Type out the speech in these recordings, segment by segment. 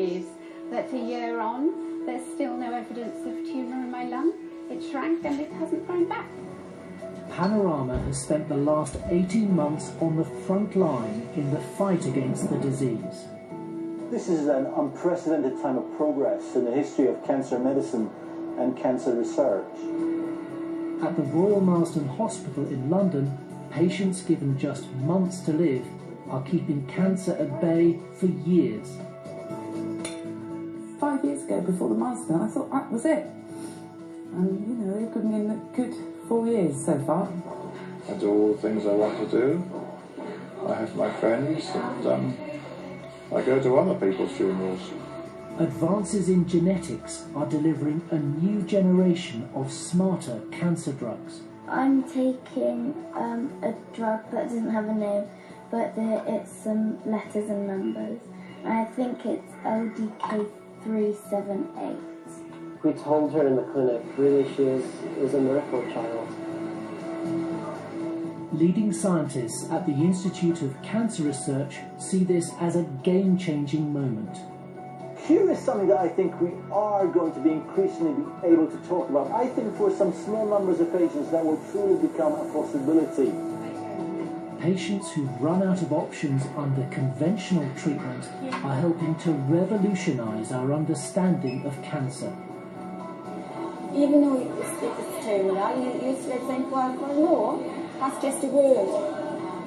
is that a year on, there's still no evidence of tumour in my lung. It shrank and it hasn't grown back. Panorama has spent the last 18 months on the front line in the fight against the disease. This is an unprecedented time of progress in the history of cancer medicine and cancer research. At the Royal Marsden Hospital in London, patients given just months to live are keeping cancer at bay for years. 5 years ago, before the Marsden, I thought that was it. And, you know, they've given me a good 4 years so far. I do all the things I want to do. I have my friends, and I go to other people's funerals. Advances in genetics are delivering a new generation of smarter cancer drugs. I'm taking a drug that doesn't have a name, but it's some letters and numbers. And I think it's LDK378. We told her in the clinic, really she is a miracle child. Leading scientists at the Institute of Cancer Research see this as a game-changing moment. Cure is something that I think we are going to be increasingly able to talk about. I think for some small numbers of patients that will truly become a possibility. Patients who've run out of options under conventional treatment are helping to revolutionise our understanding of cancer. Even though it's terminal, you still think, well, no, that's just a word.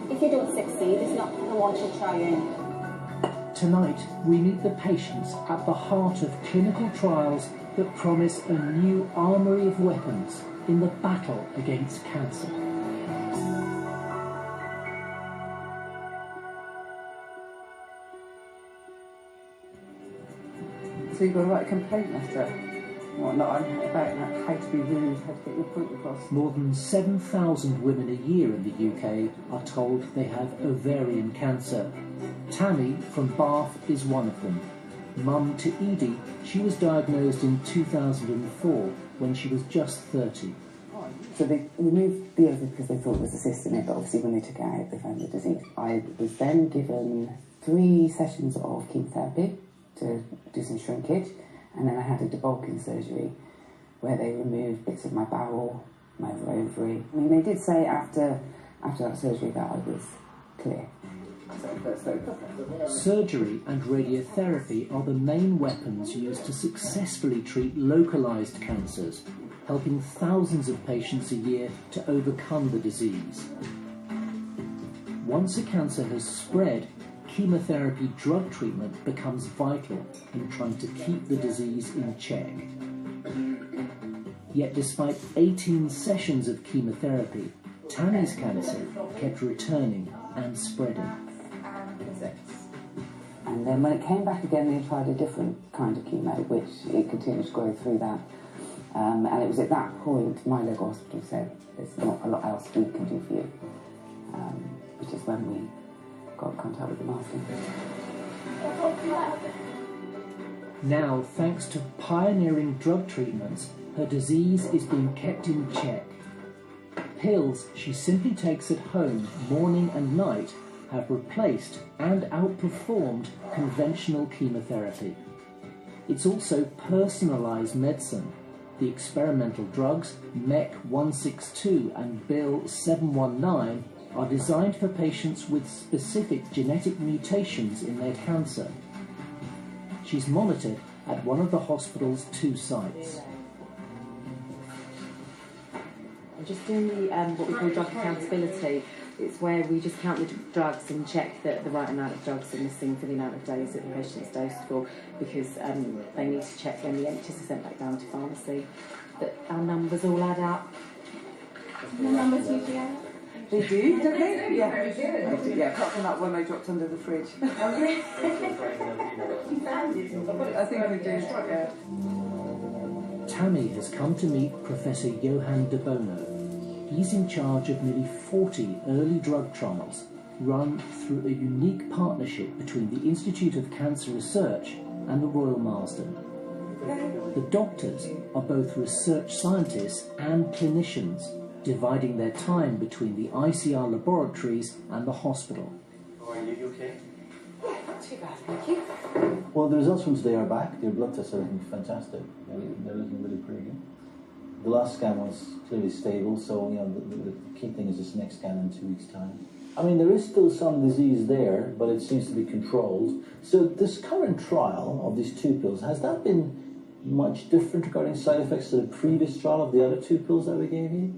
If you don't succeed, it's not the one you're trying. Tonight, we meet the patients at the heart of clinical trials that promise a new armoury of weapons in the battle against cancer. So you've got to write a complaint letter. Whatnot about how to be rude, how to get your point across. More than 7,000 women a year in the UK are told they have ovarian cancer. Tammy from Bath is one of them. Mum to Edie, she was diagnosed in 2004 when she was just 30. So they removed the ovary because they thought there was a cyst in it, but obviously when they took it out they found the disease. I was then given 3 sessions of chemotherapy to do some shrinkage, and then I had a debulking surgery where they removed bits of my bowel, my other ovary. I mean, they did say after that surgery that I was clear. Surgery and radiotherapy are the main weapons used to successfully treat localised cancers, helping thousands of patients a year to overcome the disease. Once a cancer has spread, chemotherapy drug treatment becomes vital in trying to keep the disease in check. Yet despite 18 sessions of chemotherapy, Tammy's cancer kept returning and spreading. And then when it came back again, they tried a different kind of chemo, which it continued to grow through that. And it was at that point my local hospital said, there's not a lot else we can do for you, which is when we got in contact with the Marsden. Now, thanks to pioneering drug treatments, her disease is being kept in check. Pills she simply takes at home morning and night have replaced and outperformed conventional chemotherapy. It's also personalised medicine. The experimental drugs MEC 162 and BIL 719 are designed for patients with specific genetic mutations in their cancer. She's monitored at one of the hospital's 2 sites. I'm just doing the what we call drug accountability. It's where we just count the drugs and check that the right amount of drugs are missing for the amount of days that the patient's dosed for, because they need to check when the empties are sent back down to pharmacy that our numbers all add up. The numbers usually add up. They do, don't they? Yeah, they do. Yeah, apart from that one they dropped under the fridge. I think they do, yeah. Tammy has come to meet Professor Johan de Bono. He's in charge of nearly 40 early drug trials run through a unique partnership between the Institute of Cancer Research and the Royal Marsden. The doctors are both research scientists and clinicians, dividing their time between the ICR laboratories and the hospital. How are you? You okay? Yeah, not too bad, thank you. Well, the results from today are back. Your blood tests are looking fantastic. They're looking really pretty good. The last scan was clearly stable, so the key thing is this next scan in 2 weeks' time. I mean, there is still some disease there, but it seems to be controlled. So this current trial of these 2 pills, has that been much different regarding side effects to the previous trial of the other 2 pills that we gave you?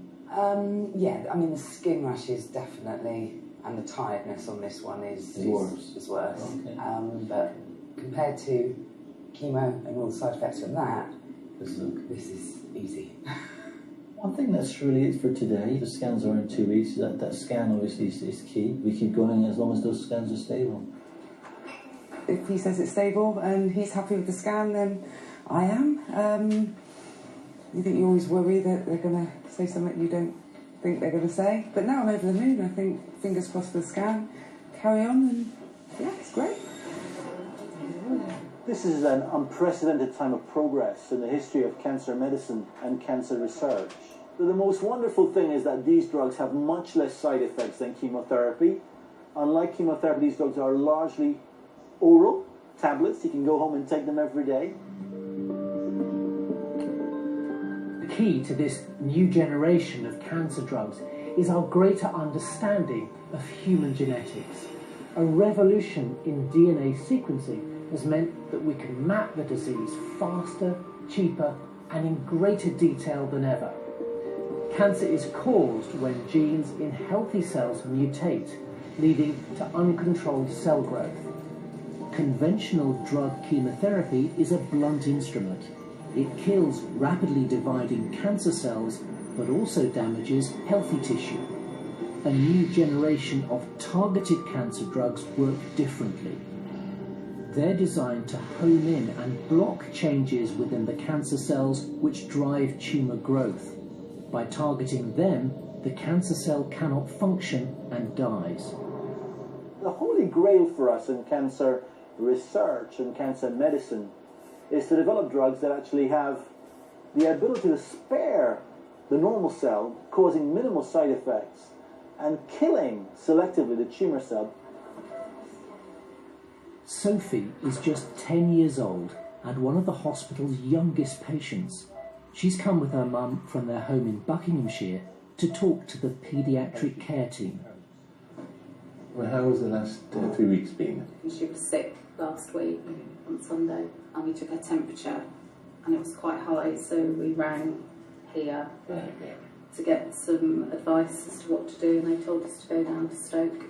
Yeah, I mean, the skin rashes definitely, and the tiredness on this one is worse. Okay. But compared to chemo and all the side effects from that, this is easy. One thing that's really it for today, the scans are in 2 weeks. That scan obviously is key. We keep going as long as those scans are stable. If he says it's stable and he's happy with the scan, then I am. You think you always worry that they're going to say something you don't think they're going to say. But now I'm over the moon. I think, fingers crossed for the scan, carry on, and yeah, it's great. This is an unprecedented time of progress in the history of cancer medicine and cancer research. The most wonderful thing is that these drugs have much less side effects than chemotherapy. Unlike chemotherapy, these drugs are largely oral tablets. You can go home and take them every day. The key to this new generation of cancer drugs is our greater understanding of human genetics. A revolution in DNA sequencing has meant that we can map the disease faster, cheaper, and in greater detail than ever. Cancer is caused when genes in healthy cells mutate, leading to uncontrolled cell growth. Conventional drug chemotherapy is a blunt instrument. It kills rapidly dividing cancer cells, but also damages healthy tissue. A new generation of targeted cancer drugs work differently. They're designed to home in and block changes within the cancer cells which drive tumour growth. By targeting them, the cancer cell cannot function and dies. The holy grail for us in cancer research and cancer medicine is to develop drugs that actually have the ability to spare the normal cell, causing minimal side effects, and killing selectively the tumour cell. Sophie is just 10 years old and one of the hospital's youngest patients. She's come with her mum from their home in Buckinghamshire to talk to the paediatric care team. Well, how was the last 3 weeks been? She was sick last week on Sunday and we took her temperature and it was quite high, so we rang here to get some advice as to what to do, and they told us to go down to Stoke,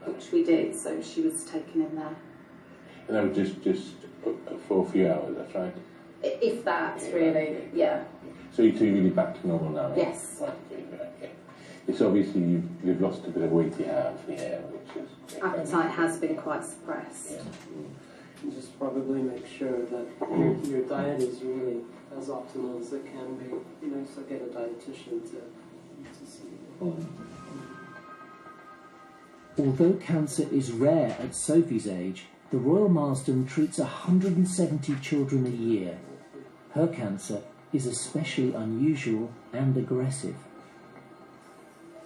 which we did, so she was taken in there. And that was just for a few hours, that's right? If that, really, yeah. So you're really back to normal now? Yes. It's obviously you've lost a bit of weight you have here, which is... Appetite has been quite suppressed. Yeah. And just probably make sure that your diet is really as optimal as it can be. So get a dietitian to see. Although cancer is rare at Sophie's age, the Royal Marsden treats 170 children a year. Her cancer is especially unusual and aggressive.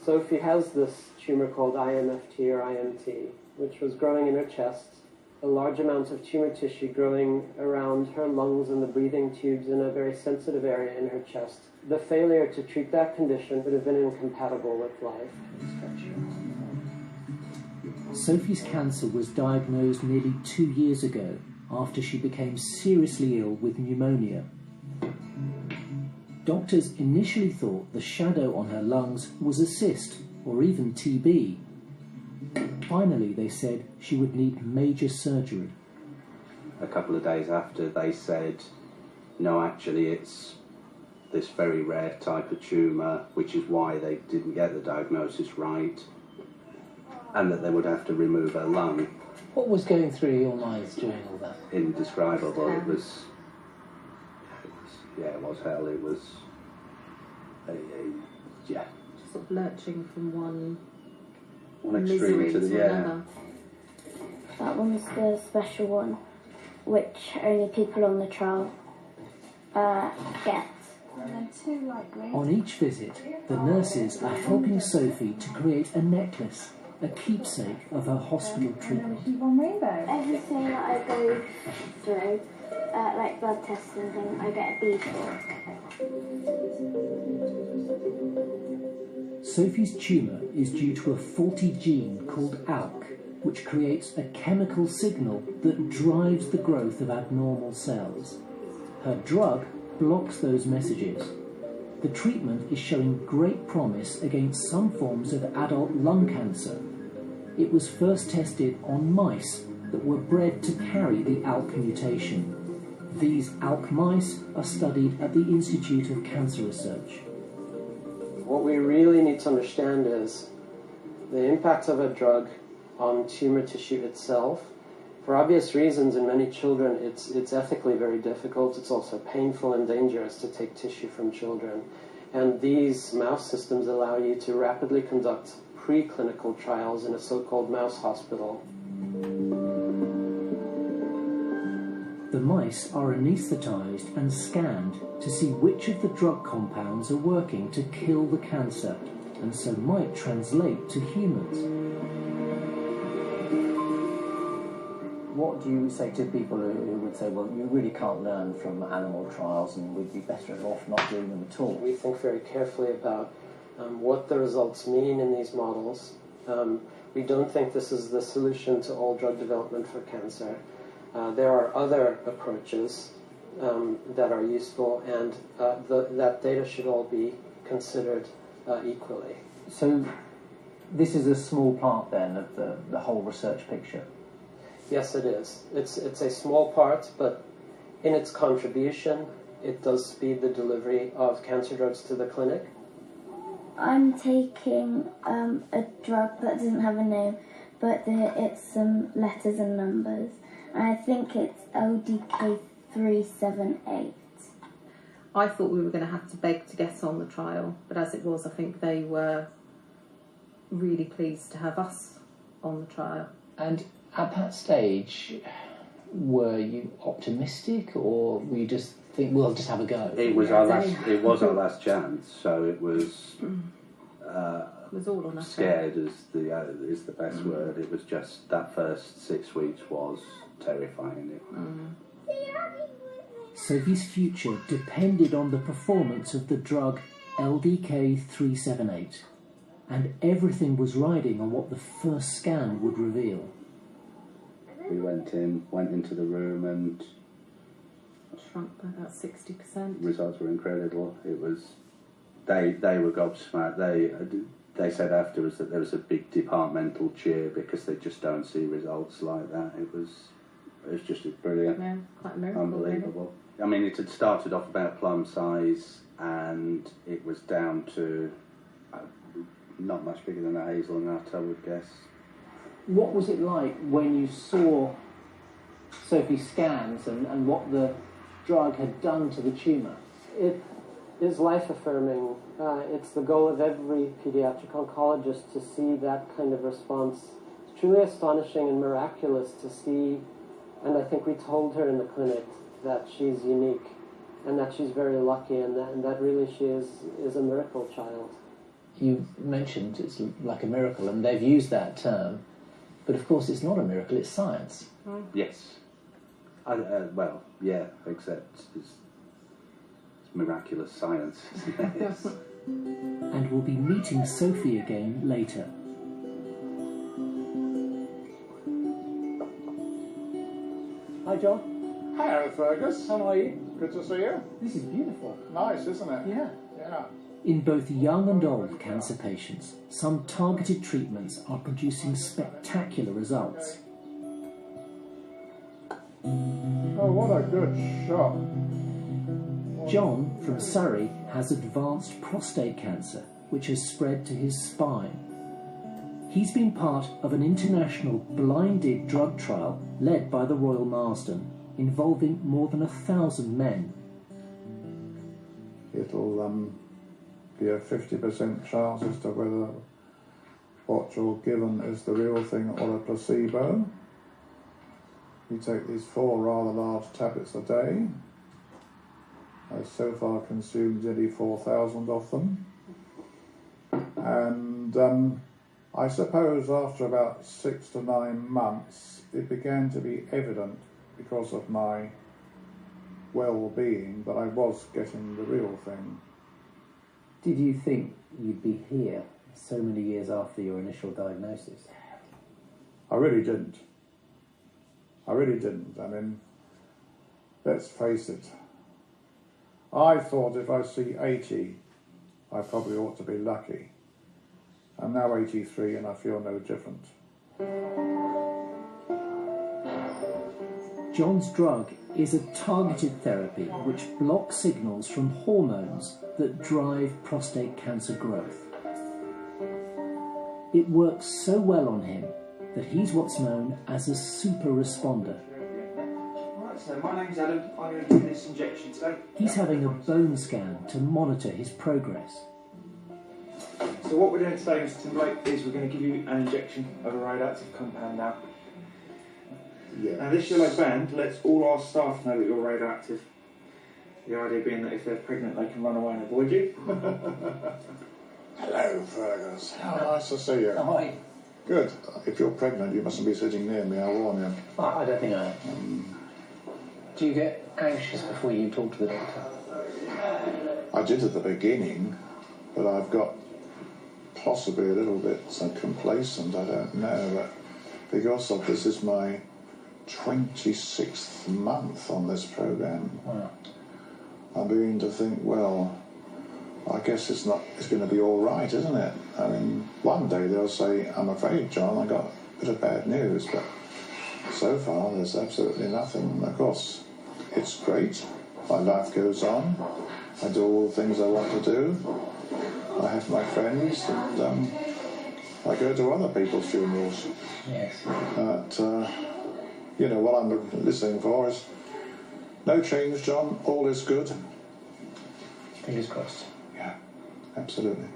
Sophie has this tumour called IMFT or IMT, which was growing in her chest, a large amount of tumour tissue growing around her lungs and the breathing tubes in a very sensitive area in her chest. The failure to treat that condition would have been incompatible with life. Sophie's cancer was diagnosed nearly 2 years ago after she became seriously ill with pneumonia. Doctors initially thought the shadow on her lungs was a cyst or even TB. Finally, they said she would need major surgery. A couple of days after, they said, no, actually it's this very rare type of tumour, which is why they didn't get the diagnosis right, and that they would have to remove her lung. What was going through your minds during all that? Indescribable. It was hell. It was, yeah. Just sort of lurching from one extreme to the another. That one was the special one, which only people on the trial get. On each visit, the nurses are helping Sophie to create a necklace a keepsake of her hospital treatment. Everything that I go through, like blood tests and things, I get a B for. Sophie's tumour is due to a faulty gene called ALK, which creates a chemical signal that drives the growth of abnormal cells. Her drug blocks those messages. The treatment is showing great promise against some forms of adult lung cancer. It was first tested on mice that were bred to carry the ALK mutation. These ALK mice are studied at the Institute of Cancer Research. What we really need to understand is the impact of a drug on tumour tissue itself. For obvious reasons, in many children, it's ethically very difficult. It's also painful and dangerous to take tissue from children. And these mouse systems allow you to rapidly conduct preclinical trials in a so-called mouse hospital. The mice are anaesthetised and scanned to see which of the drug compounds are working to kill the cancer, and so might translate to humans. What do you say to people who would say, well, you really can't learn from animal trials and we'd be better off not doing them at all? We think very carefully about what the results mean in these models. We don't think this is the solution to all drug development for cancer. There are other approaches that are useful, and that data should all be considered equally. So this is a small part then of the whole research picture? Yes, it is. It's a small part, but in its contribution, it does speed the delivery of cancer drugs to the clinic. I'm taking a drug that doesn't have a name, but it's some letters and numbers. And I think it's ODK378. I thought we were going to have to beg to get on the trial, but as it was, I think they were really pleased to have us on the trial. And at that stage, were you optimistic, or were you just think we'll just have a go? It was our last chance, so it was. It was all or nothing. Scared is the best word. It was just that first 6 weeks was terrifying. Sophie's future depended on the performance of the drug LDK378, and everything was riding on what the first scan would reveal. We went into the room, and Shrunk by about 60%. Results were incredible. It was they were gobsmacked. They said afterwards that there was a big departmental cheer because they just don't see results like that. It was just brilliant. Yeah, quite a miracle. Unbelievable. Really. I mean, it had started off about plum size, and it was down to not much bigger than a hazelnut, I would guess. What was it like when you saw Sophie's scans and what the drug had done to the tumour? It is life-affirming. It's the goal of every pediatric oncologist to see that kind of response. It's truly astonishing and miraculous to see, and I think we told her in the clinic that she's unique and that she's very lucky, and that really she is a miracle child. You mentioned it's like a miracle, and they've used that term, but of course it's not a miracle, it's science. Yes. Well, yeah, except it's miraculous science, isn't it? Yes. And we'll be meeting Sophie again later. Hi, John. Hello, Fergus. How are you? Good to see you. This is beautiful. Nice, isn't it? Yeah. Yeah. In both young and old cancer patients, some targeted treatments are producing spectacular results. Oh, what a good shot. John from Surrey has advanced prostate cancer, which has spread to his spine. He's been part of an international blinded drug trial led by the Royal Marsden, involving more than 1,000 men. It'll be a 50% chance as to whether what you're given is the real thing or a placebo. You take these 4 rather large tablets a day. I've so far consumed nearly 4,000 of them. And I suppose after about 6 to 9 months, it began to be evident because of my well-being that I was getting the real thing. Did you think you'd be here so many years after your initial diagnosis? I really didn't. I really didn't. I mean, let's face it. I thought if I see 80, I probably ought to be lucky. I'm now 83 and I feel no different. John's drug is a targeted therapy which blocks signals from hormones that drive prostate cancer growth. It works so well on him that he's what's known as a super responder. Right, so my name's Adam. I'm going to do this injection today. He's having a bone scan to monitor his progress. So what we're doing today, Mr. Timberlake, is we're going to give you an injection of a radioactive compound now. Yeah. Now this yellow band lets all our staff know that you're radioactive. The idea being that if they're pregnant, they can run away and avoid you. Hello, Fergus. How nice to see you. Hi. Good. If you're pregnant, you mustn't be sitting near me, I warn you. I don't think I am. Do you get anxious before you talk to the doctor? I did at the beginning, but I've got possibly a little bit complacent, I don't know, but because of this is my 26th month on this programme, Wow. I'm beginning to think, well, I guess it's going to be all right, isn't it? I mean, one day they'll say, I'm afraid, John, I got a bit of bad news, but so far there's absolutely nothing. Of course, it's great. My life goes on. I do all the things I want to do. I have my friends, and I go to other people's funerals. Yes. But, you know, what I'm listening for is no change, John. All is good. Fingers crossed. Yeah, absolutely.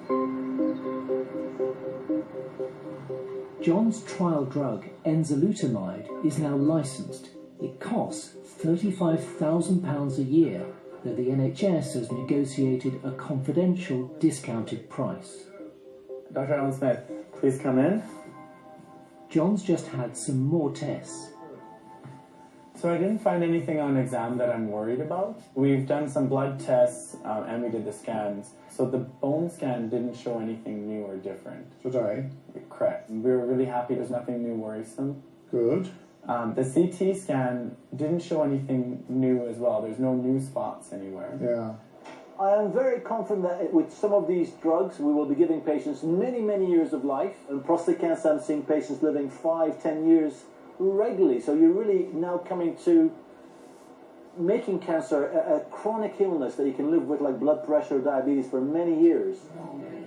John's trial drug, enzalutamide, is now licensed. It costs £35,000 a year, though the NHS has negotiated a confidential, discounted price. Dr. Alan Smith, please come in. John's just had some more tests. So I didn't find anything on exam that I'm worried about. We've done some blood tests and we did the scans. So the bone scan didn't show anything new or different. Today? Correct. We were really happy there's nothing new worrisome. Good. The CT scan didn't show anything new as well. There's no new spots anywhere. Yeah. I am very confident that with some of these drugs we will be giving patients many, many years of life. And prostate cancer, I'm seeing patients living 5-10 years regularly. So you're really now coming to making cancer a chronic illness that you can live with, like blood pressure or diabetes, for many years.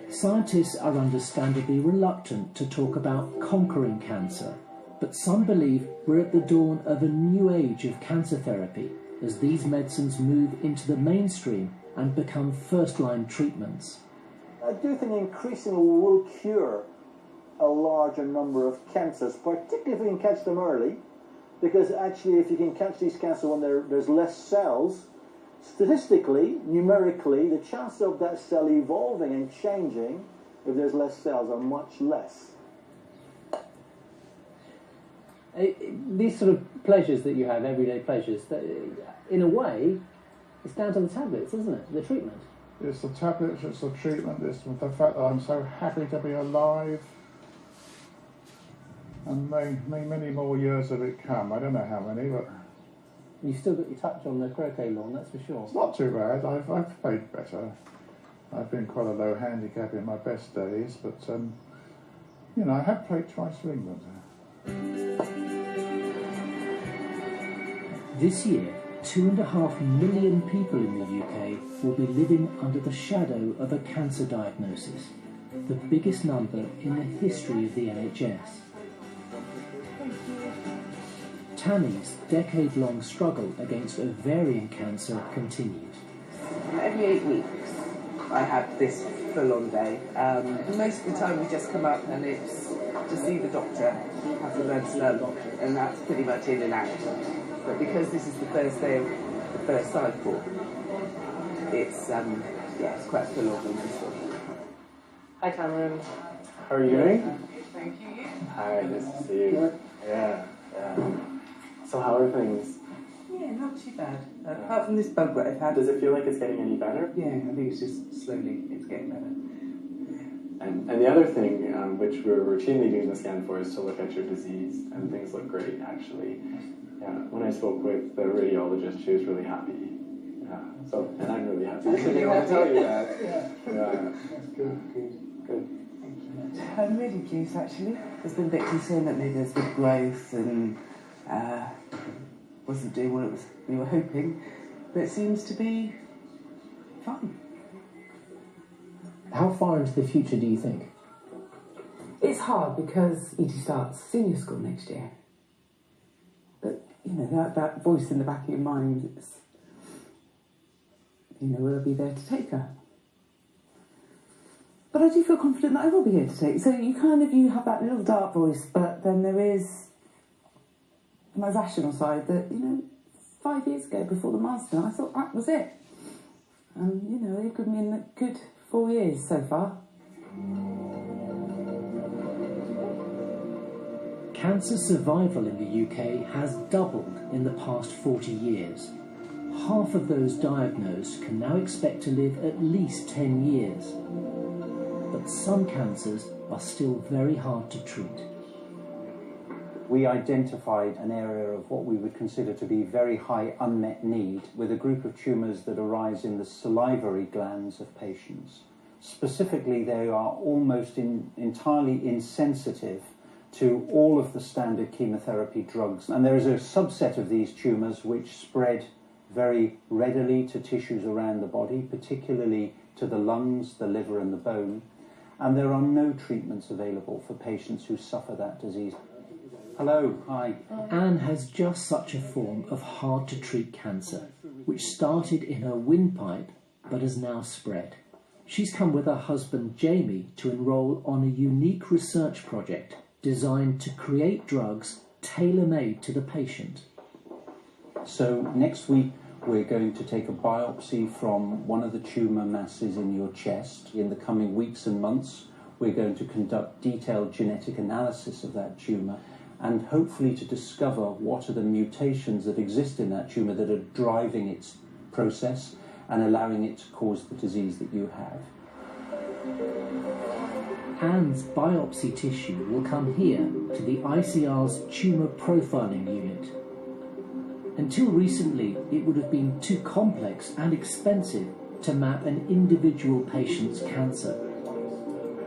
Scientists are understandably reluctant to talk about conquering cancer, but some believe we're at the dawn of a new age of cancer therapy as these medicines move into the mainstream and become first-line treatments. I do think increasingly we will cure a larger number of cancers, particularly if we can catch them early, because actually if you can catch these cancers when there's less cells, statistically, numerically, the chance of that cell evolving and changing if there's less cells are much less. These sort of pleasures that you have, everyday pleasures, in a way, it's down to the tablets, isn't it? The treatment. It's the tablets, it's the treatment, it's the fact that I'm so happy to be alive. And may many more years of it come. I don't know how many, but... You've still got your touch on the croquet lawn, that's for sure. It's not too bad. I've played better. I've been quite a low handicap in my best days, but, you know, I have played twice for England. This year, 2.5 million people in the UK will be living under the shadow of a cancer diagnosis, the biggest number in the history of the NHS. Tammy's decade-long struggle against ovarian cancer continues. Every 8 weeks I have this full-on day. Most of the time we just come up and it's to see the doctor, have the bloods done, and that's pretty much in and out. But because this is the first day of the first cycle, it's it's quite full on. Hi Cameron. How are you doing? Thank you. Hi, nice to see you. Yeah. So how are things? Yeah, not too bad. Apart from this bug that I've had. Does it feel like it's getting any better? Yeah, I think it's just slowly it's getting better. And the other thing, which we're routinely doing the scan for, is to look at your disease, and things look great, actually. Yeah, when I spoke with the radiologist, she was really happy. Yeah, so, and I'm really happy to be able to tell you that. Yeah. That's good. Good. I'm really pleased, actually. There's been a bit concerned that maybe there's big growth and wasn't doing what we were hoping, but it seems to be fine. How far into the future do you think? It's hard because Edie starts senior school next year. But, you know, that voice in the back of your mind, it's, you know, will I be there to take her? But I do feel confident that I will be here to take. So you have that little dark voice, but then there is my rational side that, you know, 5 years ago before the milestone, I thought that was it. And, you know, they've given me a good 4 years so far. Cancer survival in the UK has doubled in the past 40 years. Half of those diagnosed can now expect to live at least 10 years. But some cancers are still very hard to treat. We identified an area of what we would consider to be very high unmet need with a group of tumours that arise in the salivary glands of patients. Specifically, they are almost entirely insensitive to all of the standard chemotherapy drugs. And there is a subset of these tumours which spread very readily to tissues around the body, particularly to the lungs, the liver and the bone. And there are no treatments available for patients who suffer that disease. Hello, hi. Anne has just such a form of hard-to-treat cancer, which started in her windpipe but has now spread. She's come with her husband Jamie to enrol on a unique research project designed to create drugs tailor-made to the patient. So next week we're going to take a biopsy from one of the tumour masses in your chest. In the coming weeks and months we're going to conduct detailed genetic analysis of that tumour and hopefully to discover what are the mutations that exist in that tumour that are driving its process and allowing it to cause the disease that you have. Anne's biopsy tissue will come here to the ICR's tumour profiling unit. Until recently, it would have been too complex and expensive to map an individual patient's cancer.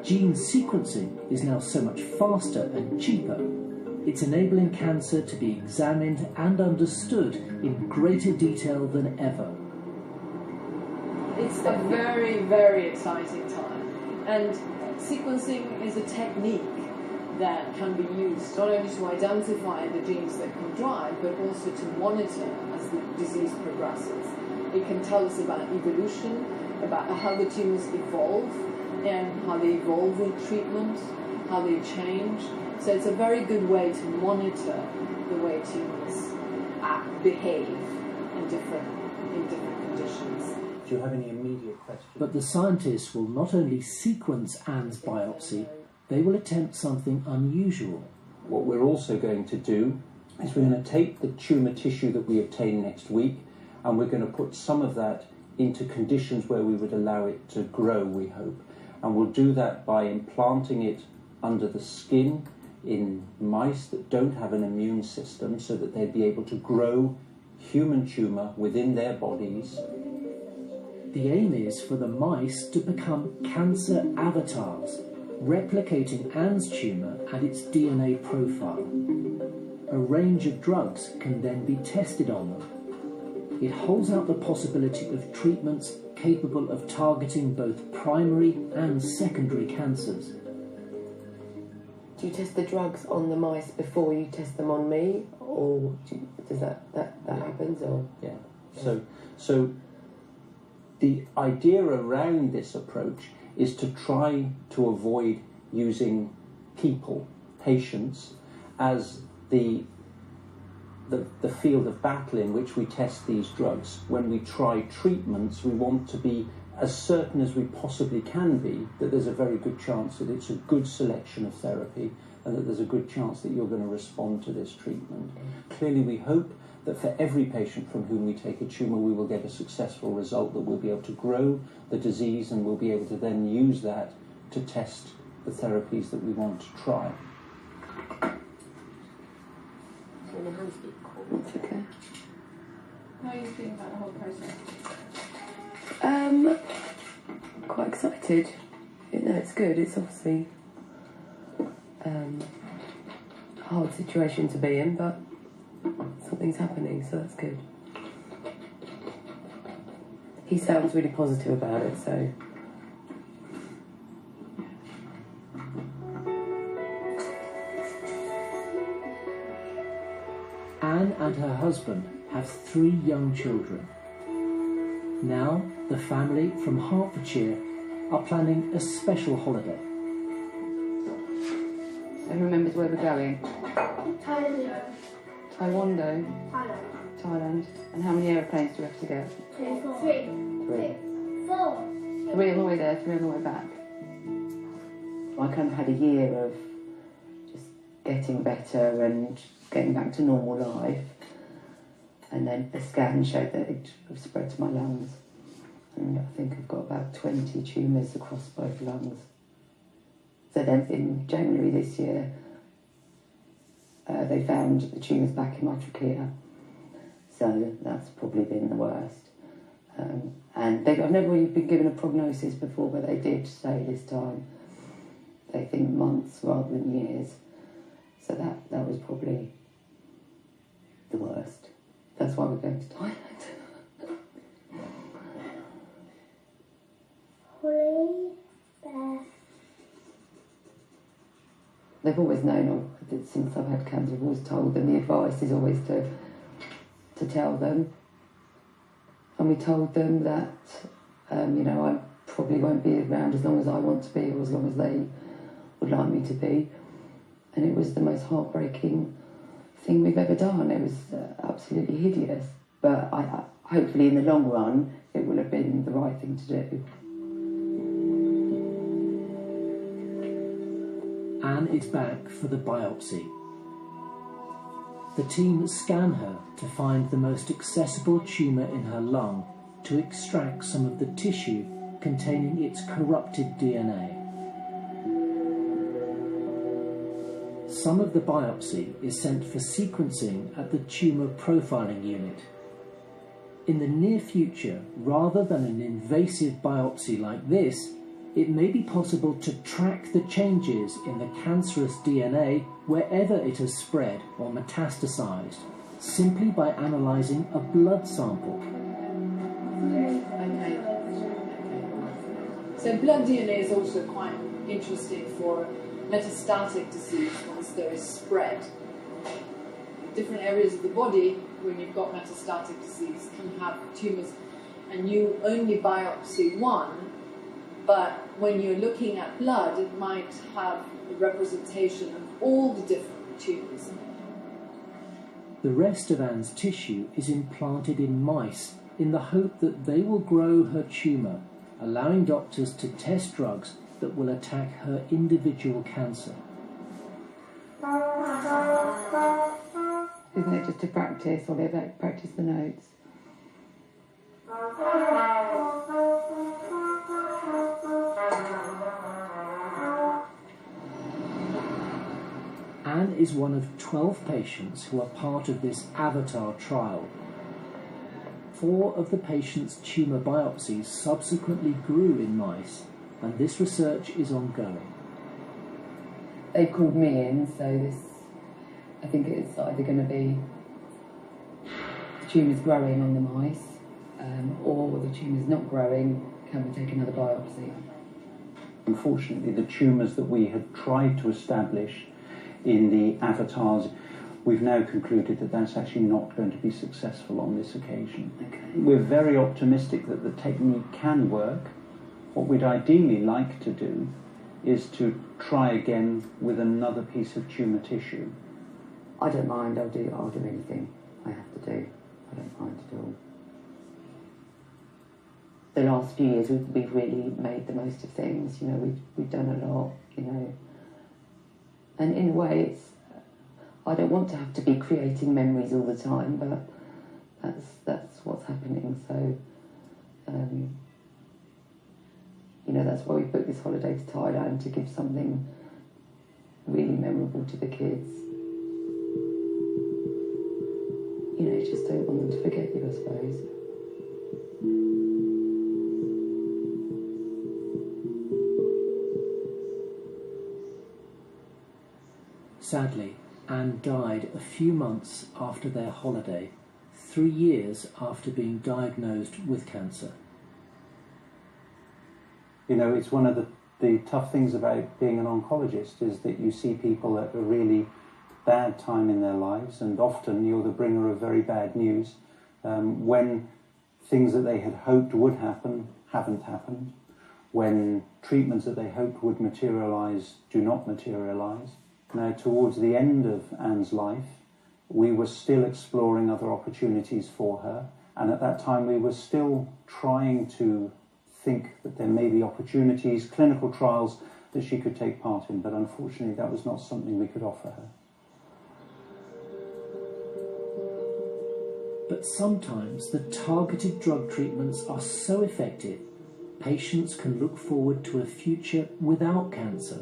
Gene sequencing is now so much faster and cheaper. It's enabling cancer to be examined and understood in greater detail than ever. It's a very, very exciting time. And sequencing is a technique that can be used not only to identify the genes that can drive, but also to monitor as the disease progresses. It can tell us about evolution, about how the tumors evolve, and how they evolve with treatment, how they change. So it's a very good way to monitor the way tumors behave in different conditions. Do you have any immediate questions? But the scientists will not only sequence Anne's biopsy, they will attempt something unusual. What we're also going to do is we're going to take the tumour tissue that we obtain next week and we're going to put some of that into conditions where we would allow it to grow, we hope. And we'll do that by implanting it under the skin in mice that don't have an immune system so that they'd be able to grow human tumour within their bodies. The aim is for the mice to become cancer avatars, replicating Anne's tumour and its DNA profile. A range of drugs can then be tested on them. It holds out the possibility of treatments capable of targeting both primary and secondary cancers. Do you test the drugs on the mice before you test them on me, or does that happens? Or Yeah. So the idea around this approach is to try to avoid using people, patients, as the field of battle in which we test these drugs. When we try treatments, we want to be as certain as we possibly can be that there's a very good chance that it's a good selection of therapy and that there's a good chance that you're going to respond to this treatment. Clearly, we hope that for every patient from whom we take a tumour, we will get a successful result, that we'll be able to grow the disease and we'll be able to then use that to test the therapies that we want to try. That's okay. How are you feeling about the whole process? Quite excited. No, it's good. It's obviously a hard situation to be in, but something's happening, so that's good. He sounds really positive about it, so. Anne and her husband have 3 young children. Now, the family from Hertfordshire are planning a special holiday. Who remembers where we're going? Thailand. Taekwondo? Thailand. Thailand. And how many aeroplanes do we have to get? 3, 4. 3. 4. 3 on the way there, 3 on the way back. I kind of had a year of just getting better and getting back to normal life. And then the scan showed that it had spread to my lungs. And I think I've got about 20 tumours across both lungs. So then in January this year, they found the tumours back in my trachea. So that's probably been the worst. And I've never really been given a prognosis before, but they did say this time they think months rather than years. So that was probably the worst. That's why we're going to Thailand. Holly, Beth. They've always known that since I've had cancer. I've always told them. The advice is always to tell them. And we told them that, I probably won't be around as long as I want to be or as long as they would like me to be. And it was the most heartbreaking thing we've ever done. It was absolutely hideous. But hopefully in the long run, it will have been the right thing to do. Anne is back for the biopsy. The team scan her to find the most accessible tumour in her lung to extract some of the tissue containing its corrupted DNA. Some of the biopsy is sent for sequencing at the tumour profiling unit. In the near future, rather than an invasive biopsy like this, it may be possible to track the changes in the cancerous DNA wherever it has spread or metastasized, simply by analysing a blood sample. Okay. So blood DNA is also quite interesting for metastatic disease once there is spread. Different areas of the body, when you've got metastatic disease, can have tumours, and you only biopsy one, but when you're looking at blood, it might have a representation of all the different tumours. The rest of Anne's tissue is implanted in mice in the hope that they will grow her tumour, allowing doctors to test drugs that will attack her individual cancer. Isn't it just to practice, or they practice the notes? Anne is one of 12 patients who are part of this AVATAR trial. 4 of the patients' tumour biopsies subsequently grew in mice, and this research is ongoing. They've called me in, so I think it's either going to be the tumour's growing on the mice, or the tumour's not growing, can we take another biopsy? Unfortunately, the tumours that we had tried to establish in the avatars, we've now concluded that that's actually not going to be successful on this occasion. Okay. We're very optimistic that the technique can work. What we'd ideally like to do is to try again with another piece of tumour tissue. I don't mind, I'll do anything I have to do. I don't mind at all. the last few years we've really made the most of things. You know, we've done a lot. You know, and in a way, I don't want to have to be creating memories all the time, but that's what's happening. So, you know, that's why we booked this holiday to Thailand, to give something really memorable to the kids. You know, just don't want them to forget you, I suppose. Sadly, Anne died a few months after their holiday, 3 years after being diagnosed with cancer. You know, it's one of the tough things about being an oncologist is that you see people at a really bad time in their lives, and often you're the bringer of very bad news when things that they had hoped would happen haven't happened, when treatments that they hoped would materialise do not materialise. Now, towards the end of Anne's life, we were still exploring other opportunities for her, and at that time we were still trying to think that there may be opportunities, clinical trials that she could take part in, but unfortunately that was not something we could offer her. But sometimes the targeted drug treatments are so effective, patients can look forward to a future without cancer.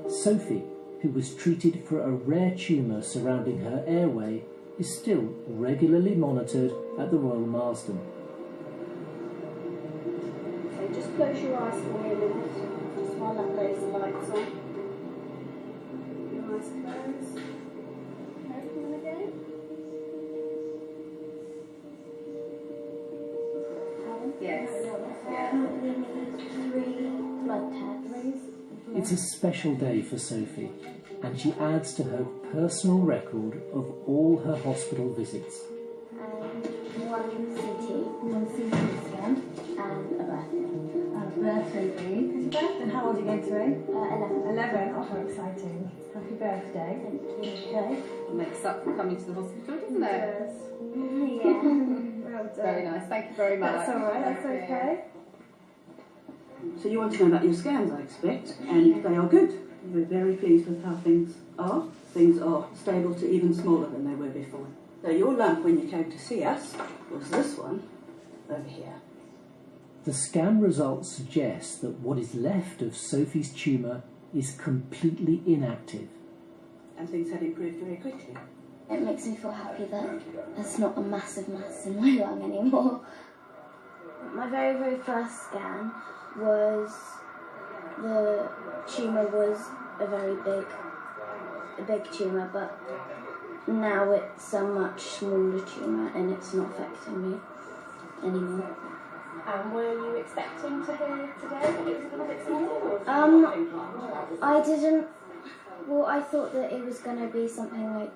Sophie, who was treated for a rare tumour surrounding her airway, is still regularly monitored at the Royal Marsden. So just close your eyes for me a minute, just while that laser light's on. Your eyes closed. Open them again. Yes. We need 3 blood tests. It's a special day for Sophie, and she adds to her personal record of all her hospital visits. One CT scan, and a birthday. Birthday week. Is your birthday? And how old are you going to be? 11. 11. Oh, how exciting. Happy birthday. Thank you. Okay. It makes up for coming to the hospital, doesn't it? Yeah. Well done. Very nice. Thank you very much. That's all right. That's Thank you. okay. So you want to know about your scans, I expect, and they are good. We're very pleased with how things are. Things are stable to even smaller than they were before. So your lump, when you came to see us, was this one over here. The scan results suggest that what is left of Sophie's tumour is completely inactive. And things have improved very quickly. It makes me feel happy that there's not a massive mass in my lung anymore. My very, very first scan was, the tumour was a very big tumour, but now it's a much smaller tumour and it's not affecting me anymore. Were you expecting to hear today that it was a little bit smaller? I didn't. Well, I thought that it was going to be something like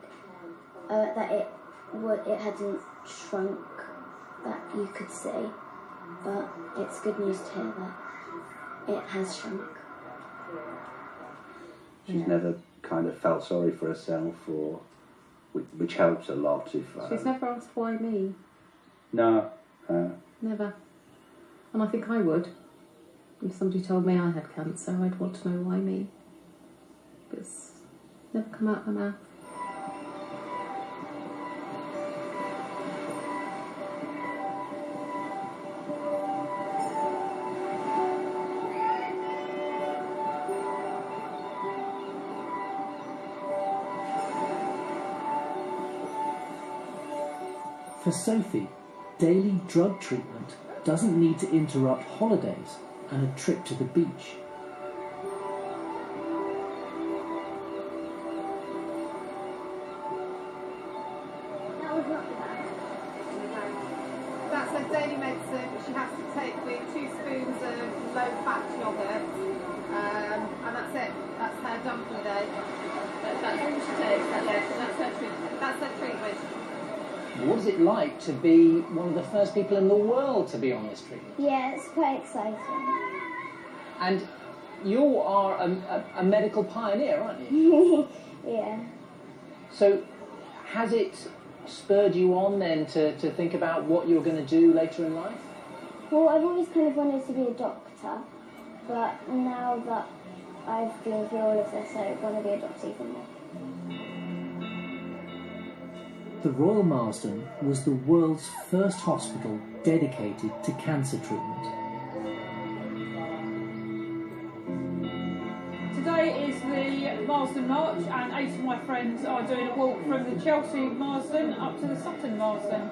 that it hadn't shrunk, that you could see. But it's good news to hear that it has shrunk. She's never kind of felt sorry for herself, or which helps a lot. If She's never asked why me. No. Never. And I think I would. If somebody told me I had cancer, I'd want to know why me. But it's never come out of my mouth. For Sophie, daily drug treatment doesn't need to interrupt holidays and a trip to the beach. That's her daily medicine. She has to take with 2 spoons of low-fat yogurt, and that's it. That's her done for the day. That's all she takes. That's her treatment. That's her treatment. What is it like to be one of the first people in the world to be on this treatment? Yeah, it's quite exciting. And you are a medical pioneer, aren't you? Yeah. So has it spurred you on then to think about what you're going to do later in life? Well, I've always kind of wanted to be a doctor, but now that I've been through all of this, I want to be a doctor even more. The Royal Marsden was the world's first hospital dedicated to cancer treatment. Today is the Marsden March, and 8 of my friends are doing a walk from the Chelsea Marsden up to the Sutton Marsden.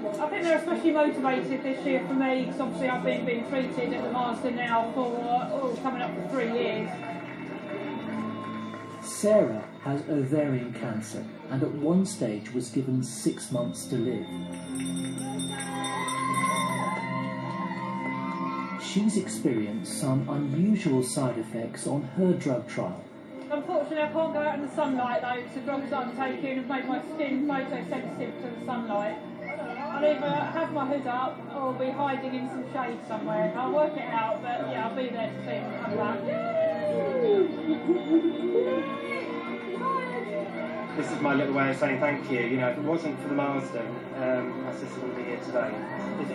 I think they're especially motivated this year for me, because obviously I've been being treated at the Marsden now for coming up for 3 years. Sarah has ovarian cancer and at one stage was given 6 months to live. She's experienced some unusual side effects on her drug trial. Unfortunately, I can't go out in the sunlight though, because the drugs I'm taking have made my skin photosensitive to the sunlight. I'll either have my hood up or be hiding in some shade somewhere. I'll work it out, but yeah, I'll be there to see them come back. This is my little way of saying thank you. You know, if it wasn't for the Marsden, my sister wouldn't be here today.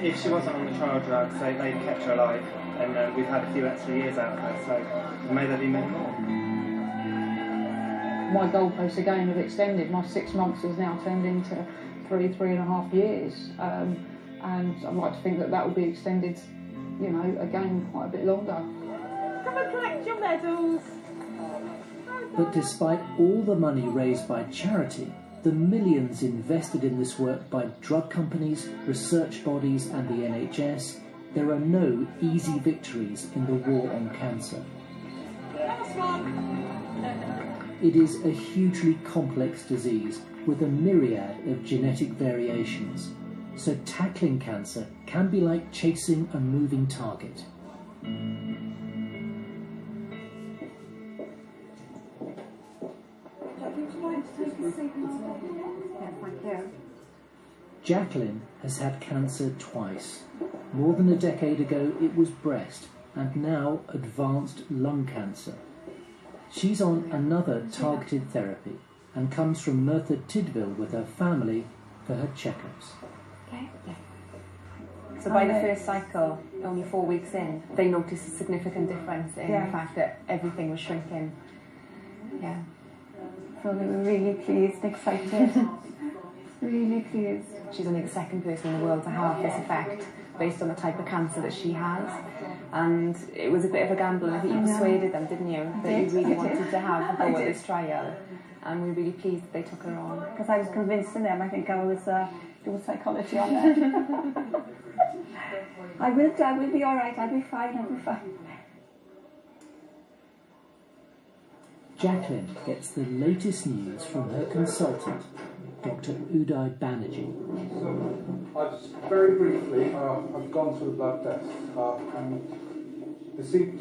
If she wasn't on the trial drugs, they've kept her alive, and we've had a few extra years out of her, so may there be many more. My goalposts again have extended. My 6 months has now turned into 3.5 years, and I'd like to think that that will be extended, you know, again quite a bit longer. Come and collect your medals. But despite all the money raised by charity, the millions invested in this work by drug companies, research bodies and the NHS, there are no easy victories in the war on cancer. It is a hugely complex disease with a myriad of genetic variations, so tackling cancer can be like chasing a moving target. Jacqueline has had cancer twice. More than a decade ago it was breast, and now advanced lung cancer. She's on another targeted therapy and comes from Merthyr Tydfil with her family for her checkups. Okay. So by the first cycle, only 4 weeks in, they noticed a significant difference in the fact that everything was shrinking. Yeah. So they were really pleased, excited. Really pleased. She's only the second person in the world to have this effect based on the type of cancer that she has. And it was a bit of a gamble, and I think you persuaded them, didn't you, that you really wanted to have a go at this trial. And we're really pleased that they took her on. Because I was convincing them, I think I was doing psychology on that. I will be alright, I'll be fine. Jacqueline gets the latest news from her consultant, Dr. Uday Banerjee. So, I just very briefly, I've gone through the blood test, and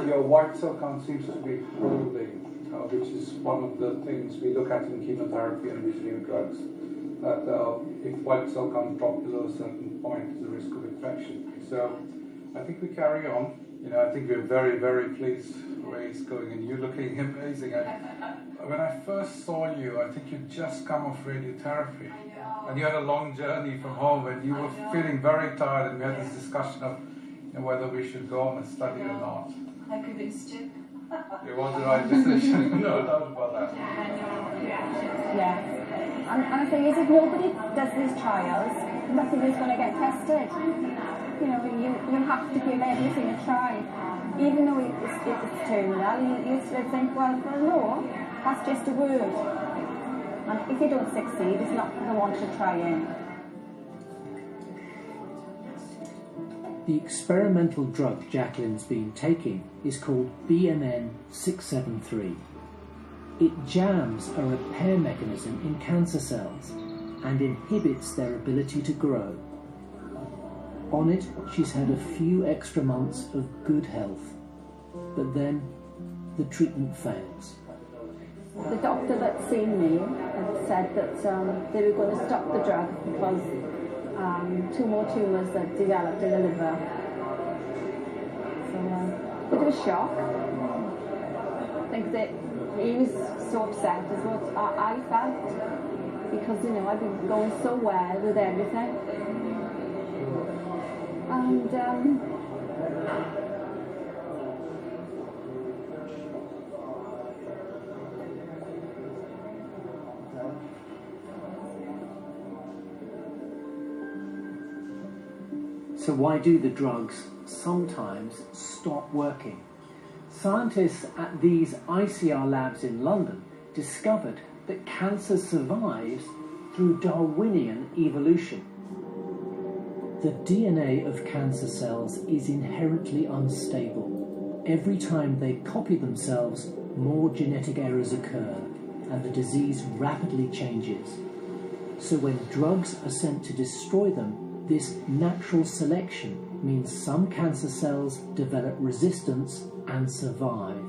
your white cell count seems to be holding, which is one of the things we look at in chemotherapy and usually drugs. That if white cell count drops below a certain point, there's a risk of infection. So, I think we carry on. You know, I think we're very, very pleased where he's going, and you're looking amazing. When I first saw you, I think you'd just come off radiotherapy, and you had a long journey from home, and you were feeling very tired, and we had this discussion of whether we should go on and study or not. I convinced you. It was the right decision, no doubt about that. Yeah. And the thing is, if nobody does these trials, nothing is going to get tested. You know, you have to give everything a try. Even though it's terminal, you still think, well, no, that's just a word. And if you don't succeed, it's not the one to try in. The experimental drug Jacqueline's been taking is called BMN 673. It jams a repair mechanism in cancer cells and inhibits their ability to grow. On it, she's had a few extra months of good health, but then the treatment fails. The doctor that's seen me had said that they were going to stop the drug because 2 more tumours had developed in the liver. So, bit of a shock. I think that he was so upset as what I felt, because, you know, I've been going so well with everything. And And So why do the drugs sometimes stop working? Scientists at these ICR labs in London discovered that cancer survives through Darwinian evolution. The DNA of cancer cells is inherently unstable. Every time they copy themselves, more genetic errors occur, and the disease rapidly changes. So when drugs are sent to destroy them, this natural selection means some cancer cells develop resistance and survive.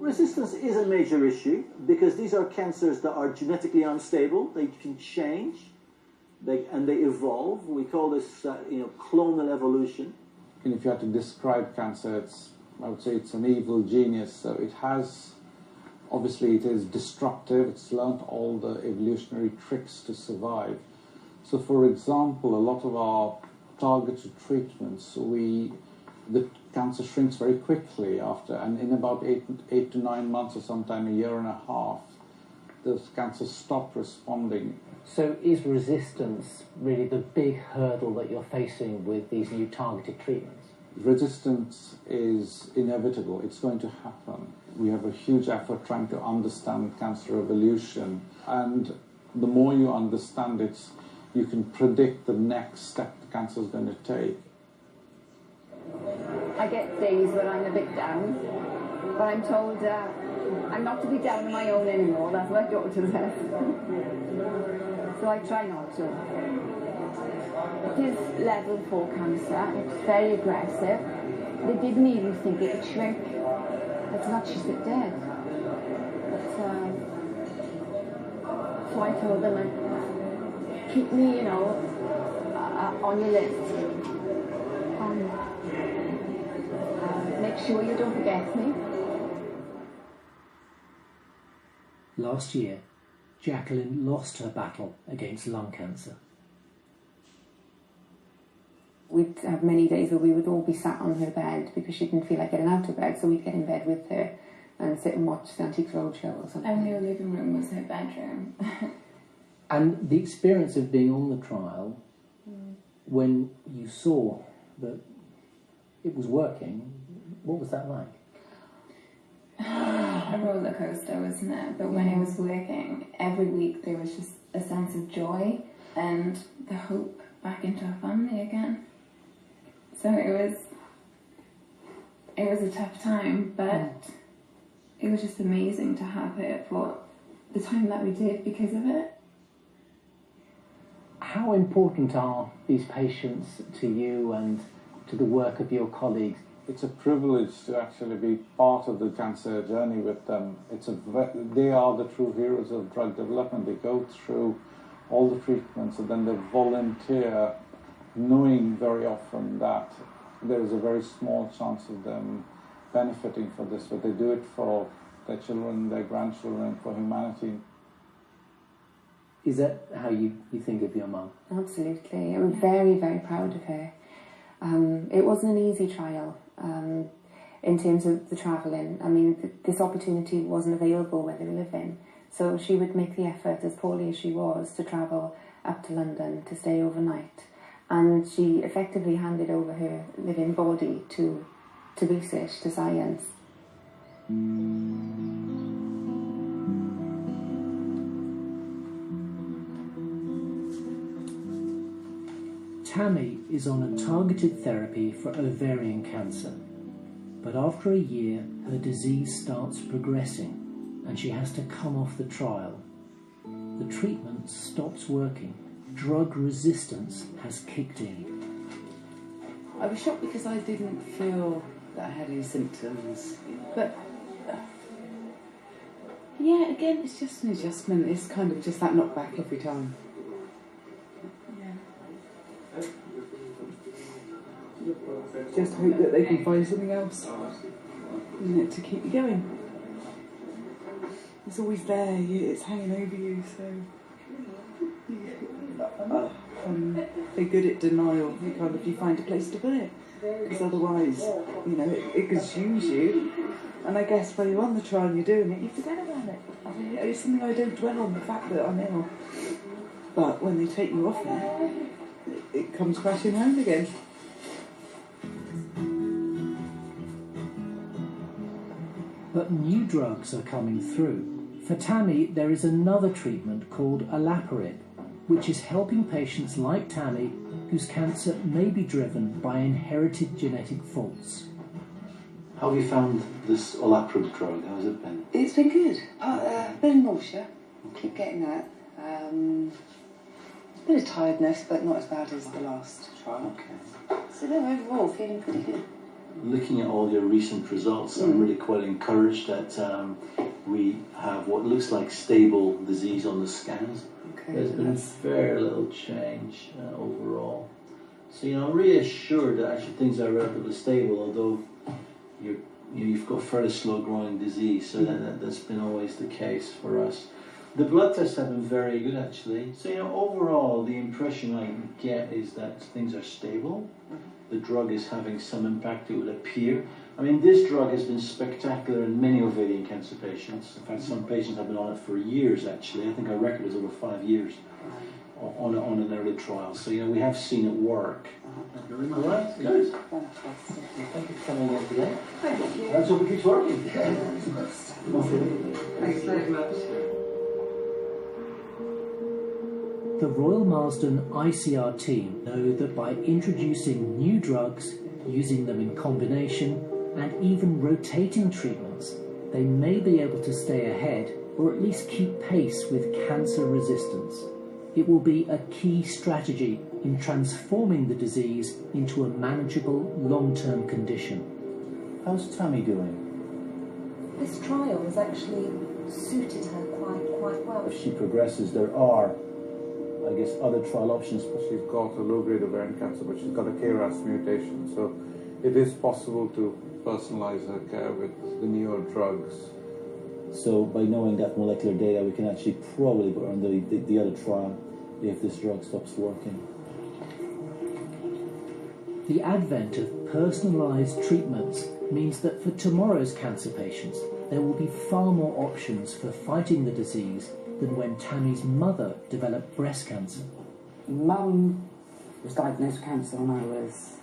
Resistance is a major issue because these are cancers that are genetically unstable. They can change, and they evolve. We call this, clonal evolution. And if you had to describe cancer, I would say it's an evil genius. So it has, obviously, it is destructive. It's learned all the evolutionary tricks to survive. So, for example, a lot of our targeted treatments, the cancer shrinks very quickly after, and in about 8 to 9 months, or sometime a year and a half, the cancer stopped responding. So is resistance really the big hurdle that you're facing with these new targeted treatments? Resistance is inevitable. It's going to happen. We have a huge effort trying to understand cancer evolution, and the more you understand it, you can predict the next step the cancer is going to take. I get days when I'm a bit down, but I'm told I'm not to be down on my own anymore. That's what my daughter says. So I try not to. It is level 4 cancer. It's very aggressive. They didn't even think it would shrink. It's not just it did. But, so I told them, keep me, on your list. Make sure you don't forget me. Last year, Jacqueline lost her battle against lung cancer. We'd have many days where we would all be sat on her bed because she didn't feel like getting out of bed, so we'd get in bed with her and sit and watch the Antiques Roadshow or something. And her living room was her bedroom. And the experience of being on the trial, when you saw that it was working, what was that like? A roller coaster, wasn't it? But when it was working, every week there was just a sense of joy and the hope back into our family again. So it was a tough time, but it was just amazing to have it for the time that we did because of it. How important are these patients to you and to the work of your colleagues? It's a privilege to actually be part of the cancer journey with them. They are the true heroes of drug development. They go through all the treatments and then they volunteer, knowing very often that there is a very small chance of them benefiting from this, but they do it for their children, their grandchildren, for humanity. Is that how you think of your mum? Absolutely. I'm very, very proud of her. It wasn't an easy trial in terms of the travelling. I mean, this opportunity wasn't available where they were living. So she would make the effort, as poorly as she was, to travel up to London to stay overnight. And she effectively handed over her living body to research, to science. Tammy is on a targeted therapy for ovarian cancer, but after a year her disease starts progressing and she has to come off the trial. The treatment stops working. Drug resistance has kicked in. I was shocked because I didn't feel that I had any symptoms, but yeah, again, it's just an adjustment. It's kind of just that knockback every time. Just hope that they can find something else to keep you going. It's always there, it's hanging over you, so They're good at denial. You find a place to put it, because otherwise, it consumes you. And I guess when you're on the trial and you're doing it, you forget about it. I mean, it's something I don't dwell on, the fact that I'm ill. But when they take you off it, it comes crashing home again. But new drugs are coming through. For Tammy, there is another treatment called olaparib, which is helping patients like Tammy whose cancer may be driven by inherited genetic faults. How have you found this olaparib drug? How's it been? It's been good. A bit of nausea. Keep getting that. A bit of tiredness, but not as bad as the last trial. Okay. So no, overall, feeling pretty good. Looking at all your recent results, I'm really quite encouraged that we have what looks like stable disease on the scans. Okay, There's been very little change overall. So I'm reassured that actually things are relatively stable, although you've got fairly slow growing disease, so that's been always the case for us. The blood tests have been very good actually. So overall the impression I get is that things are stable. The drug is having some impact, it would appear. I mean, this drug has been spectacular in many ovarian cancer patients. In fact, some patients have been on it for years actually. I think our record is over 5 years on an early trial. So we have seen it work. All right, good. Thank you for coming in today. Thank you. Let's hope it keeps working. Thanks very much. The Royal Marsden ICR team know that by introducing new drugs, using them in combination, and even rotating treatments, they may be able to stay ahead or at least keep pace with cancer resistance. It will be a key strategy in transforming the disease into a manageable long-term condition. How's Tammy doing? This trial has actually suited her quite well. If she progresses, there are, I guess, other trial options. She's got a low-grade ovarian cancer, but she's got a KRAS mutation, so it is possible to personalise her care with the newer drugs. So by knowing that molecular data, we can actually probably put her on the other trial if this drug stops working. The advent of personalised treatments means that for tomorrow's cancer patients, there will be far more options for fighting the disease than when Tammy's mother developed breast cancer. Mum was diagnosed with cancer when I was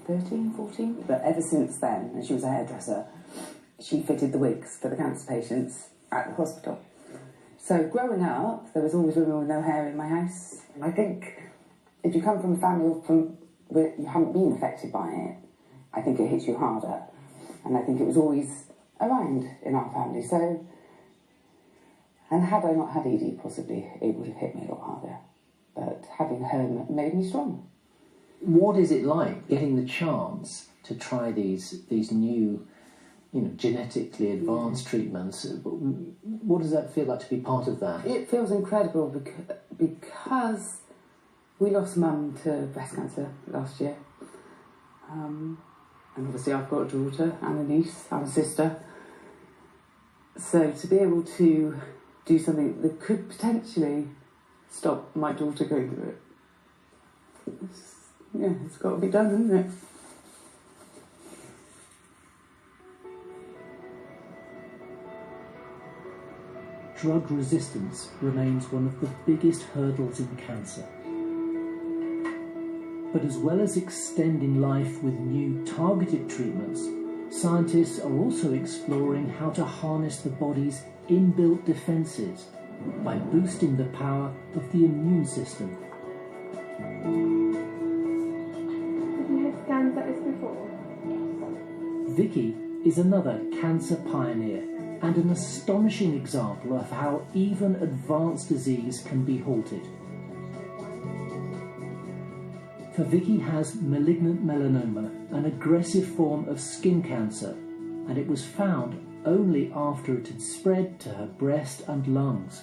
13, 14, but ever since then, and she was a hairdresser, she fitted the wigs for the cancer patients at the hospital. So growing up, there was always women with no hair in my house. And I think if you come from a family where you haven't been affected by it, I think it hits you harder. And I think it was always around in our family. So, and had I not had ED, possibly it would have hit me a lot harder. But having her made me strong. What is it like getting the chance to try these new, genetically advanced treatments? What does that feel like to be part of that? It feels incredible because we lost Mum to breast cancer last year. And obviously I've got a daughter and a niece and a sister. So to be able to do something that could potentially stop my daughter going through it, it's got to be done, isn't it? Drug resistance remains one of the biggest hurdles in cancer. But as well as extending life with new targeted treatments, scientists are also exploring how to harness the body's inbuilt defences by boosting the power of the immune system. Have you had scans like this before? Vicky is another cancer pioneer and an astonishing example of how even advanced disease can be halted. For Vicky has malignant melanoma, an aggressive form of skin cancer, and it was found only after it had spread to her breast and lungs.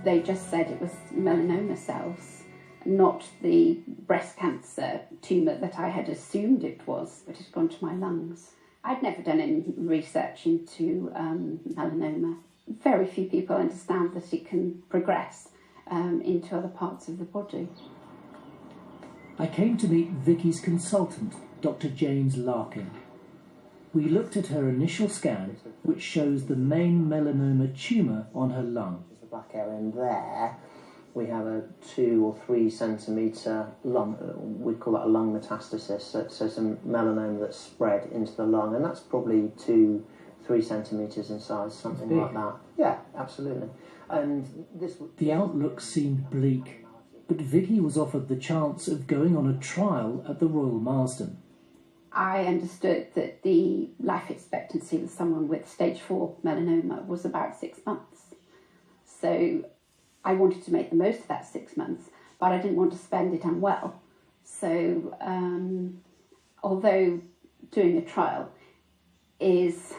They just said it was melanoma cells, not the breast cancer tumour that I had assumed it was, but it had gone to my lungs. I'd never done any research into melanoma. Very few people understand that it can progress, into other parts of the body. I came to meet Vicky's consultant, Dr. James Larkin. We looked at her initial scan, which shows the main melanoma tumour on her lung. There's a black area in there. We have a 2 or 3 centimetre lung, we call that a lung metastasis, so some melanoma that's spread into the lung, and that's probably 2-3 centimetres in size, something like that. Yeah, absolutely. And the outlook seemed bleak, but Vicky was offered the chance of going on a trial at the Royal Marsden. I understood that the life expectancy of someone with stage 4 melanoma was about 6 months. So I wanted to make the most of that 6 months, but I didn't want to spend it unwell. So although doing a trial is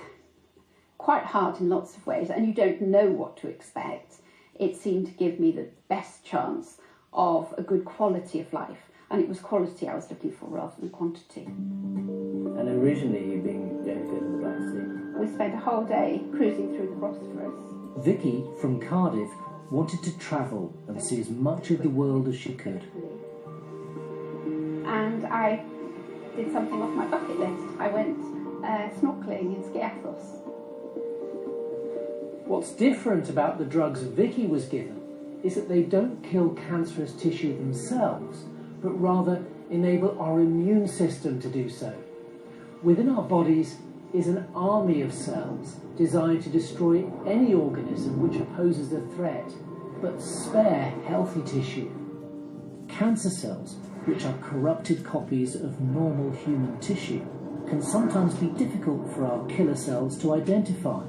quite hard in lots of ways, and you don't know what to expect, it seemed to give me the best chance of a good quality of life. And it was quality I was looking for rather than quantity. And originally you'd been going to go to the Black Sea? We spent a whole day cruising through the Bosphorus. Vicky, from Cardiff, wanted to travel and see as much of the world as she could. And I did something off my bucket list. I went snorkelling in Skiathos. What's different about the drugs Vicky was given is that they don't kill cancerous tissue themselves, but rather enable our immune system to do so. Within our bodies is an army of cells designed to destroy any organism which poses a threat, but spare healthy tissue. Cancer cells, which are corrupted copies of normal human tissue, can sometimes be difficult for our killer cells to identify,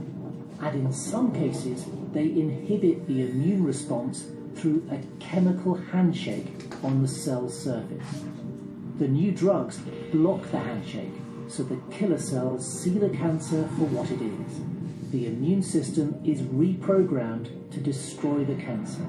and in some cases they inhibit the immune response through a chemical handshake on the cell's surface. The new drugs block the handshake, so the killer cells see the cancer for what it is. The immune system is reprogrammed to destroy the cancer.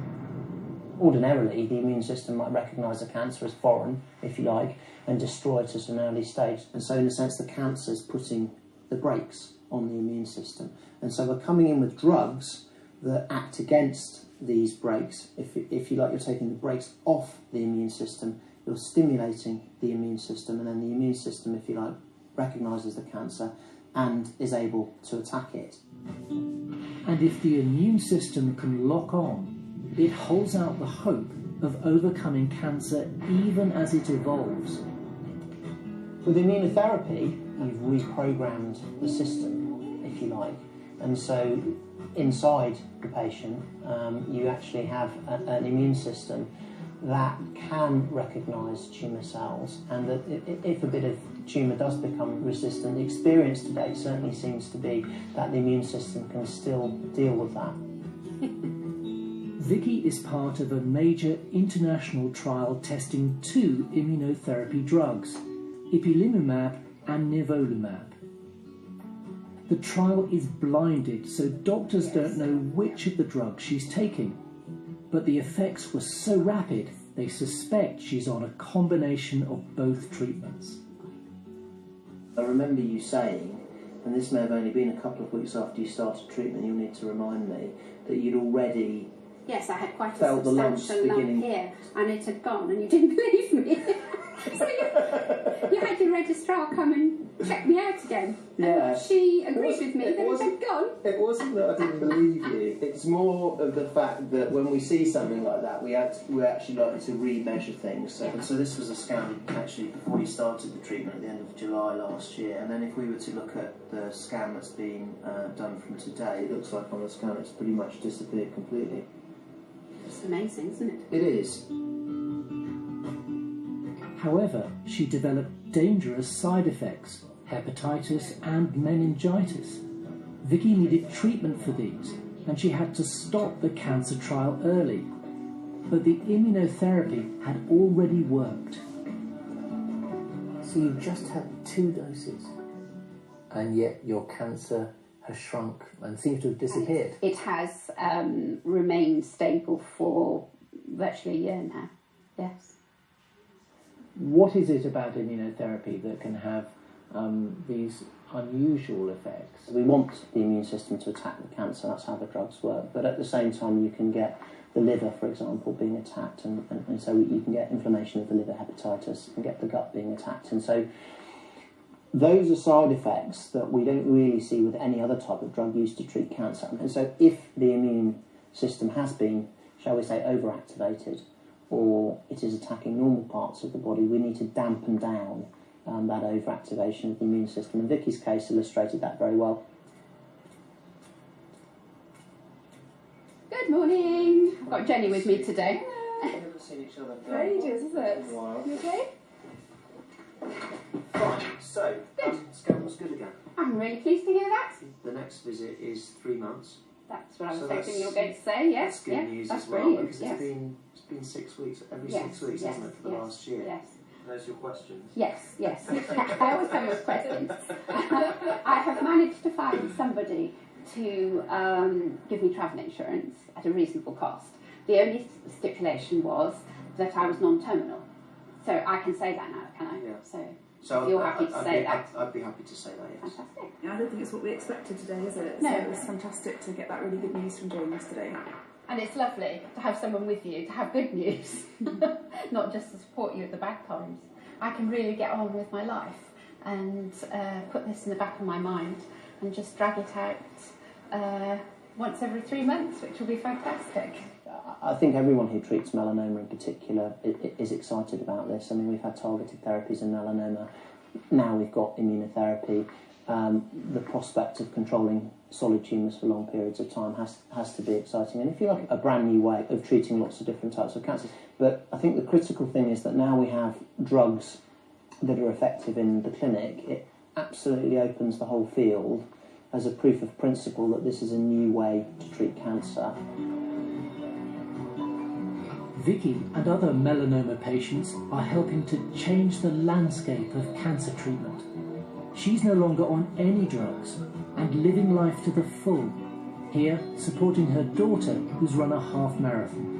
Ordinarily, the immune system might recognise the cancer as foreign, if you like, and destroy it at an early stage. And so, in a sense, the cancer is putting the brakes on the immune system. And so we're coming in with drugs that act against these brakes. If you like, you're taking the brakes off the immune system, you're stimulating the immune system, and then the immune system, if you like, recognises the cancer and is able to attack it. And if the immune system can lock on, it holds out the hope of overcoming cancer even as it evolves. With immunotherapy, you've reprogrammed the system, if you like, and so inside the patient you actually have an immune system that can recognise tumour cells, and that if a bit of tumour does become resistant, the experience to date certainly seems to be that the immune system can still deal with that. Vicky is part of a major international trial testing 2 immunotherapy drugs, ipilimumab and nivolumab. The trial is blinded, so doctors don't know which of the drugs she's taking, but the effects were so rapid they suspect she's on a combination of both treatments. I remember you saying, and this may have only been a couple of weeks after you started treatment, you'll need to remind me, that you'd already Yes, I had quite a felt the lumps substantial lump here, and it had gone, and you didn't believe me. So you had your registrar come and check me out again. Yeah. And she agreed with me that it had gone. It wasn't that I didn't believe you. It's more of the fact that when we see something like that, we actually like to re-measure things. So this was a scan actually before you started the treatment at the end of July last year. And then if we were to look at the scan that's been done from today, it looks like on the scan it's pretty much disappeared completely. It's amazing, isn't it? It is. However, she developed dangerous side effects, hepatitis and meningitis. Vicky needed treatment for these, and she had to stop the cancer trial early. But the immunotherapy had already worked. So you've just had 2 doses, and yet your cancer has shrunk and seems to have disappeared. It has remained stable for virtually a year now, yes. What is it about immunotherapy that can have these unusual effects. We want the immune system to attack the cancer, that's how the drugs work, but at the same time you can get the liver, for example, being attacked, and so you can get inflammation of the liver, hepatitis, and get the gut being attacked. And so those are side effects that we don't really see with any other type of drug used to treat cancer. And so if the immune system has been, shall we say, overactivated, or it is attacking normal parts of the body, we need to dampen down that overactivation of the immune system. And Vicky's case illustrated that very well. Good morning. I've got Jenny with me today. We've never seen each other For ages, is it? You okay? Fine. So, scan was good again. I'm really pleased to hear that. The next visit is 3 months. That's what I was So hoping that's- you were going to say. Yes, That's good yeah, news that's as well, brilliant. because Yes. it's been 6 weeks, every Yes, 6 weeks, yes, hasn't it, for the yes, last year? yes. Those your questions? Yes, yes. I always come with questions. I have managed to find somebody to give me travel insurance at a reasonable cost. The only stipulation was that I was non-terminal. So I can say that now, can I? Yeah. So if you're happy to say that. I'd be happy to say that, yes. Fantastic. Yeah, I don't think it's what we expected today, is it? No. So it was fantastic to get that really good news from Jane yesterday. And it's lovely to have someone with you, to have good news, not just to support you at the bad times. I can really get on with my life and put this in the back of my mind and just drag it out once every 3 months, which will be fantastic. I think everyone who treats melanoma in particular is excited about this. I mean, we've had targeted therapies in melanoma. Now we've got immunotherapy. The prospect of controlling solid tumours for long periods of time has to be exciting. And if you like, a brand new way of treating lots of different types of cancers. But I think the critical thing is that now we have drugs that are effective in the clinic. It absolutely opens the whole field as a proof of principle that this is a new way to treat cancer. Vicky and other melanoma patients are helping to change the landscape of cancer treatment. She's no longer on any drugs and living life to the full, here supporting her daughter who's run a half marathon.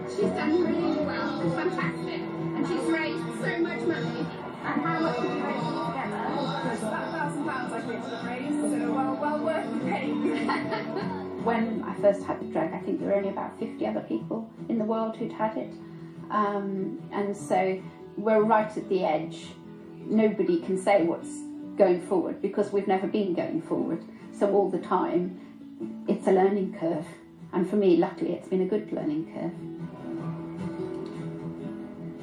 She's done really well, it's fantastic, and she's raised so much money. And how much did you raise together? It's about £1,000 I think to raise, so well worth the pain. When I first had the drug, I think there were only about 50 other people in the world who'd had it. And so we're right at the edge. Nobody can say what's going forward because we've never been going forward. So all the time, it's a learning curve. And for me, luckily, it's been a good learning curve.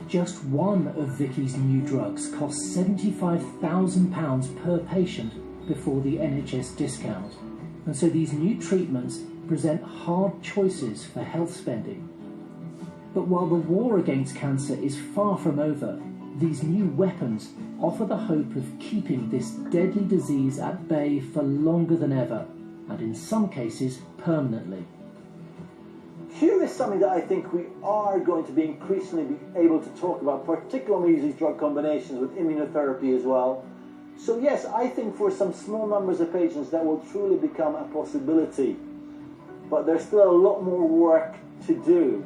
Just one of Vicky's new drugs costs £75,000 per patient before the NHS discount. And so these new treatments present hard choices for health spending. But while the war against cancer is far from over, these new weapons offer the hope of keeping this deadly disease at bay for longer than ever, and in some cases permanently. Here is something that I think we are going to be increasingly able to talk about, particularly these drug combinations with immunotherapy as well. So yes, I think for some small numbers of patients that will truly become a possibility, but there's still a lot more work to do.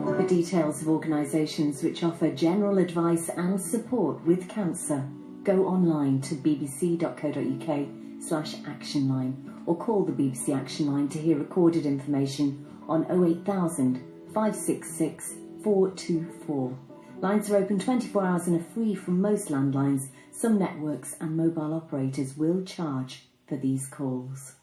For details of organisations which offer general advice and support with cancer, go online to bbc.co.uk/actionline or call the BBC Action Line to hear recorded information on 08000 566 424. Lines are open 24 hours and are free from most landlines. Some networks and mobile operators will charge for these calls.